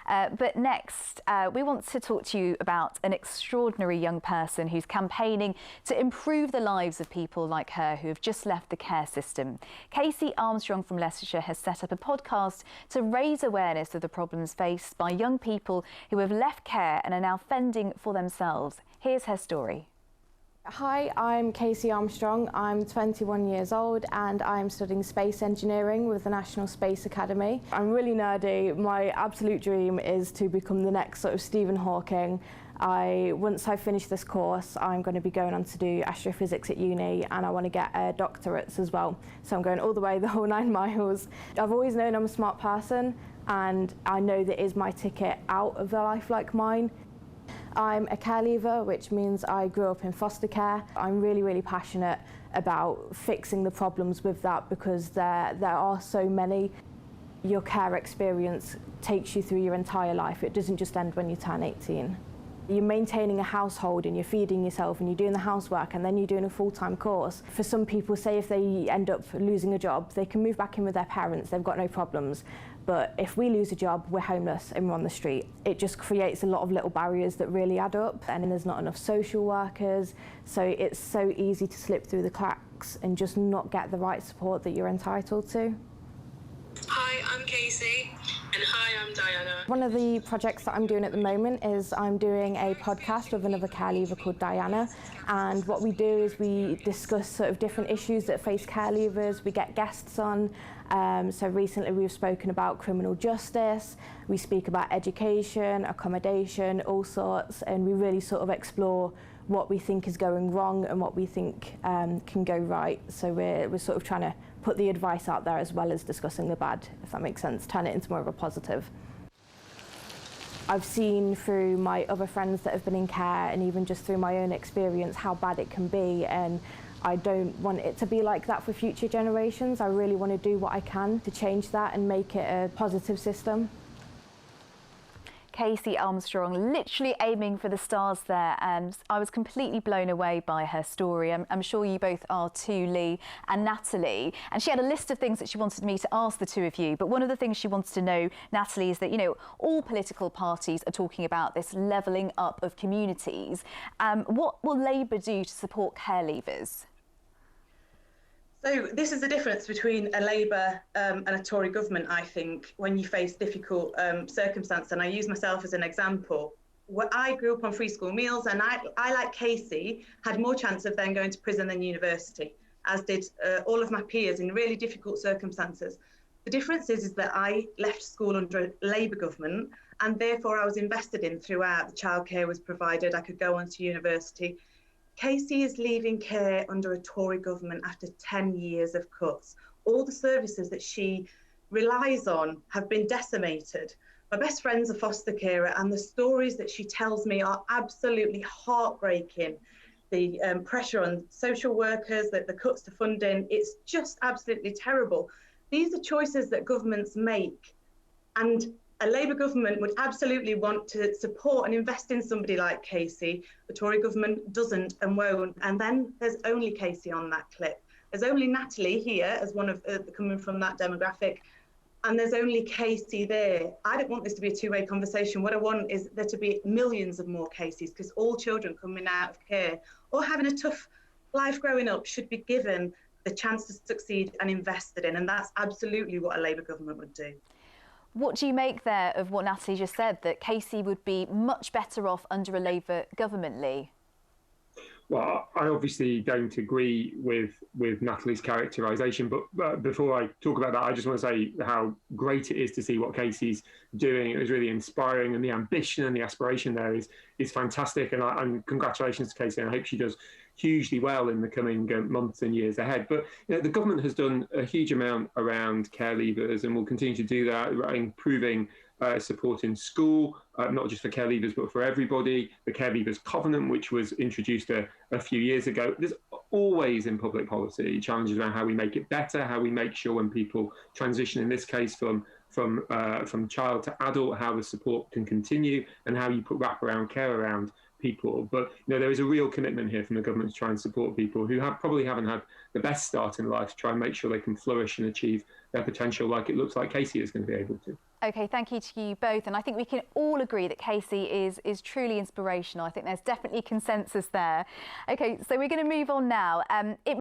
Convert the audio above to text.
But next, we want to talk to you about an extraordinary young person who's campaigning to improve the lives of people like her who have just left the care system. Casey Armstrong from Leicestershire has set up a podcast to raise awareness of the problems faced by young people who have left care and are now fending for themselves. Here's her story. Hi, I'm Casey Armstrong. I'm 21 years old and I'm studying space engineering with the National Space Academy. I'm really nerdy. My absolute dream is to become the next sort of Stephen Hawking. Once I finish this course, I'm going to be going on to do astrophysics at uni, and I want to get a doctorate as well. So I'm going all the way, the whole 9 miles. I've always known I'm a smart person, and I know that is my ticket out of a life like mine. I'm a care leaver, which means I grew up in foster care. I'm really passionate about fixing the problems with that because there are so many. Your care experience takes you through your entire life. It doesn't just end when you turn 18. You're maintaining a household and you're feeding yourself and you're doing the housework and then you're doing a full-time course. For some people, say if they end up losing a job, they can move back in with their parents, they've got no problems. But if we lose a job, we're homeless and we're on the street. It just creates a lot of little barriers that really add up, and there's not enough social workers, so it's so easy to slip through the cracks and just not get the right support that you're entitled to. Hi, I'm Casey. And hi, I'm Diana. One of the projects that I'm doing at the moment is I'm doing a podcast with another care leaver called Diana, and what we do is we discuss sort of different issues that face care leavers. We get guests on. So recently we've spoken about criminal justice, we speak about education, accommodation, all sorts, and we really sort of explore what we think is going wrong and what we think can go right. So we're sort of trying to put the advice out there as well as discussing the bad, if that makes sense, turn it into more of a positive. I've seen through my other friends that have been in care and even just through my own experience how bad it can be, and I don't want it to be like that for future generations. I really want to do what I can to change that and make it a positive system. Casey Armstrong literally aiming for the stars there, and I was completely blown away by her story. I'm sure you both are too, Lee and Natalie. And she had a list of things that she wanted me to ask the two of you, but one of the things she wants to know, Natalie, is that, you know, all political parties are talking about this levelling up of communities. What will Labour do to support care leavers? So this is the difference between a Labour and a Tory government, I think, when you face difficult circumstances. And I use myself as an example. I grew up on free school meals, and I, like Casey, had more chance of then going to prison than university, as did all of my peers in really difficult circumstances. The difference is that I left school under a Labour government, and therefore I was invested in throughout. The childcare was provided, I could go on to university. Casey is leaving care under a Tory government after 10 years of cuts. All the services that she relies on have been decimated. My best friend's a foster carer, and the stories that she tells me are absolutely heartbreaking. The pressure on social workers, the cuts to funding, it's just absolutely terrible. These are choices that governments make, and a Labour government would absolutely want to support and invest in somebody like Casey. The Tory government doesn't and won't. And then there's only Casey on that clip. There's only Natalie here as one of coming from that demographic. And there's only Casey there. I don't want this to be a two-way conversation. What I want is there to be millions of more Caseys, because all children coming out of care or having a tough life growing up should be given the chance to succeed and invested in. And that's absolutely what a Labour government would do. What do you make there of what Natalie just said, that Casey would be much better off under a Labour government, Lee? Well, I obviously don't agree with Natalie's characterisation, but before I talk about that, I just want to say how great it is to see what Casey's doing. It was really inspiring, and the ambition and the aspiration there is fantastic. And congratulations to Casey, and I hope she does hugely well in the coming months and years ahead. But you know, the government has done a huge amount around care leavers and will continue to do that, improving support in school, not just for care leavers, but for everybody. The Care Leavers Covenant, which was introduced a few years ago. There's always in public policy challenges around how we make it better, how we make sure when people transition, in this case, from child to adult, how the support can continue and how you put wraparound care around people. But you know, there is a real commitment here from the government to try and support people who probably haven't had the best start in life, to try and make sure they can flourish and achieve their potential, like it looks like Casey is going to be able to. Okay, thank you to you both. And I think we can all agree that Casey is truly inspirational. I think there's definitely consensus there. Okay, so we're going to move on now. It